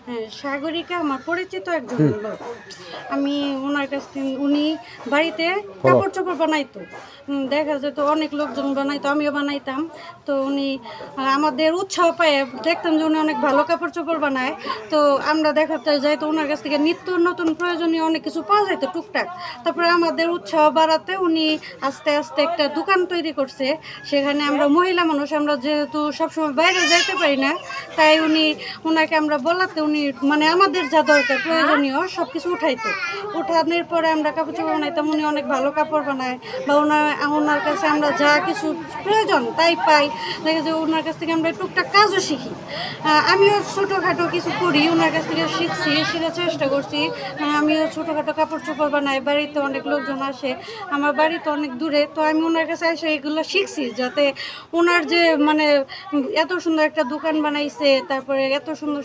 হ্যাঁ, সাগরিকা আমার পরিচিত একজন লোক। আমি ওনার কাছ থেকে উনি বাড়িতে কাপড় চোপড় বানাইতো। দেখা যেত অনেক লোকজন বানাইতো, আমিও বানাইতাম। তো উনি আমাদের উৎসাহ পায় দেখতাম যে উনি অনেক ভালো কাপড় চোপড় বানায়। তো আমরা দেখাতে যাইতো ওনার কাছ থেকে নিত্য নতুন প্রয়োজনীয় অনেক কিছু পাওয়া যাইতো টুকটাক। তারপরে আমাদের উৎসাহ বাড়াতে উনি আস্তে আস্তে একটা দোকান তৈরি করছে। সেখানে আমরা মহিলা মানুষ, আমরা যেহেতু সবসময় বাইরে যাইতে পারি না, তাই ওনাকে আমরা বলাতে উনি মানে আমাদের যা দরকার প্রয়োজনীয় সব কিছু উঠাইতো। উঠানোর পরে আমরা কাপড় চোপড় বানাইতাম। উনি অনেক ভালো কাপড় বানায় বা ওনার কাছে আমরা যা কিছু প্রয়োজন তাই পাই। দেখা যায় ওনার কাছ থেকে আমরা টুকটাক কাজও শিখি। আমিও ছোটোখাটো কিছু করি, ওনার কাছ থেকে শিখছি, শেখার চেষ্টা করছি। আমিও ছোটোখাটো কাপড় চোপড় বানাই, বাড়িতে অনেক লোকজন আসে, আমার বাড়ি তো অনেক দূরে, তো আমি ওনার কাছে এসে এগুলো শিখছি যাতে ওনার যে মানে এত সুন্দর একটা দোকান বানাইছে, তারপরে এত সুন্দর